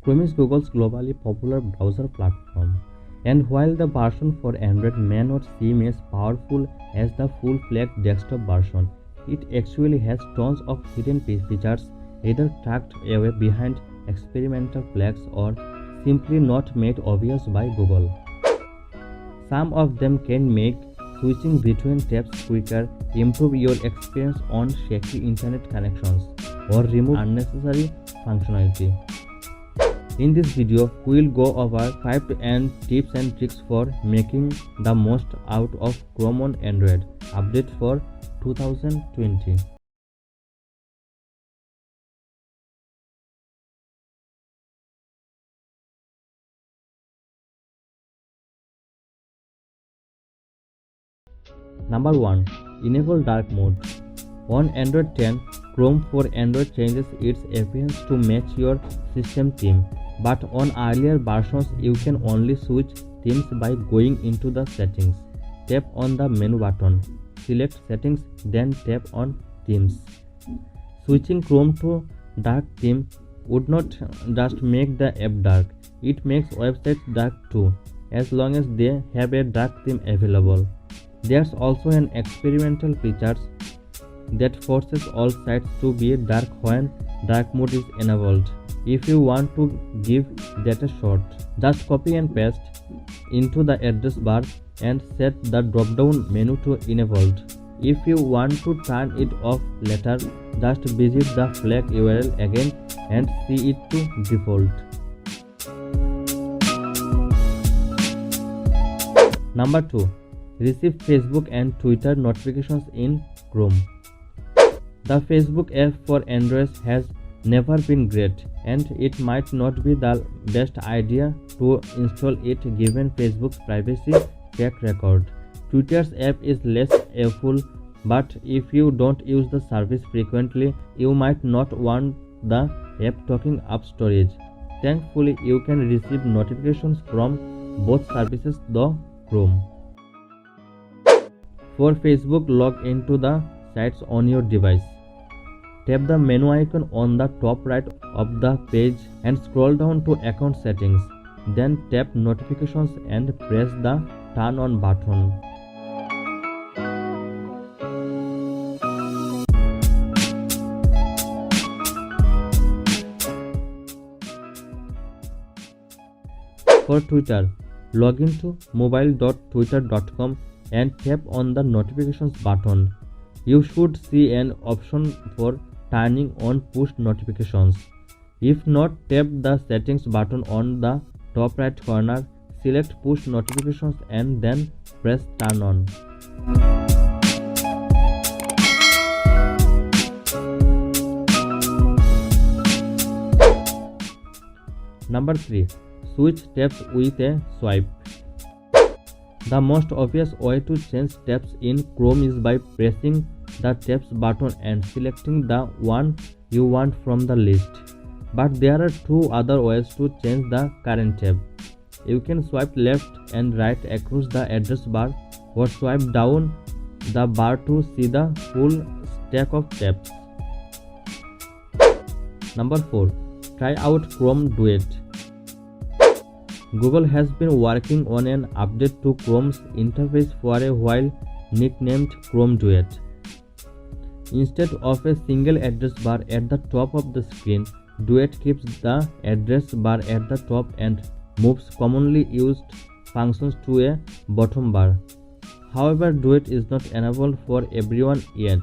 Chrome is Google's globally popular browser platform. And while the version for Android may not seem as powerful as the full-fledged desktop version, it actually has tons of hidden features either tucked away behind experimental flags or simply not made obvious by Google. Some of them can make switching between tabs quicker, improve your experience on shaky internet connections, or remove unnecessary functionality. In this video, we will go over 5 tips and tricks for making the most out of Chrome on Android update for 2020. Number 1. Enable dark mode. On Android 10, Chrome for Android changes its appearance to match your system theme, but on earlier versions you can only switch themes by going into the settings. Tap on the menu button, select settings, then tap on themes. Switching Chrome to dark theme would not just make the app dark, it makes websites dark too, as long as they have a dark theme available. There's also an experimental feature that forces all sites to be dark when dark mode is enabled. If you want to give that a shot, just copy and paste into the address bar and set the drop-down menu to enabled. If you want to turn it off later, just visit the flag URL again and see it to default. Number 2. Receive Facebook and Twitter notifications in Chrome. The Facebook app for Android has never been great, and it might not be the best idea to install it given Facebook's privacy track record. Twitter's app is less helpful, but if you don't use the service frequently, you might not want the app taking up storage. Thankfully, you can receive notifications from both services through Chrome. For Facebook, log into the sites on your device. Tap the menu icon on the top right of the page and scroll down to account settings. Then tap notifications and press the turn on button. For Twitter, log into mobile.twitter.com and tap on the notifications button. You should see an option for turning on push notifications. If not, tap the settings button on the top right corner, select push notifications and then press turn on. Number 3. Switch tabs with a swipe. The most obvious way to change tabs in Chrome is by pressing the tabs button and selecting the one you want from the list. But there are 2 other ways to change the current tab. You can swipe left and right across the address bar, or swipe down the bar to see the full stack of tabs. Number 4. Try out Chrome Duet. Google has been working on an update to Chrome's interface for a while, nicknamed Chrome Duet. Instead of a single address bar at the top of the screen, Duet keeps the address bar at the top and moves commonly used functions to a bottom bar. However, Duet is not enabled for everyone yet,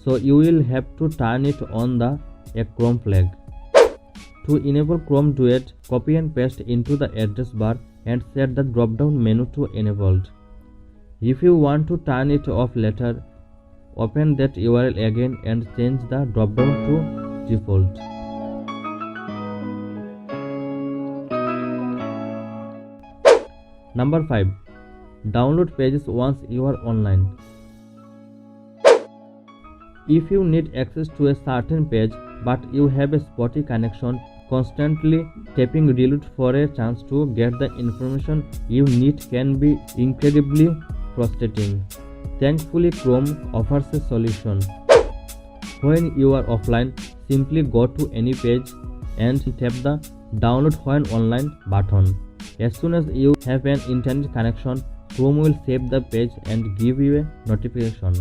so you will have to turn it on a Chrome flag. To enable Chrome Duet, copy and paste into the address bar and set the drop-down menu to enabled. If you want to turn it off later, open that URL again and change the drop-down to default. Number 5. Download pages once you are online. If you need access to a certain page but you have a spotty connection, constantly tapping reload for a chance to get the information you need can be incredibly frustrating. Thankfully, Chrome offers a solution. When you are offline, simply go to any page and tap the Download when online button. As soon as you have an internet connection, Chrome will save the page and give you a notification.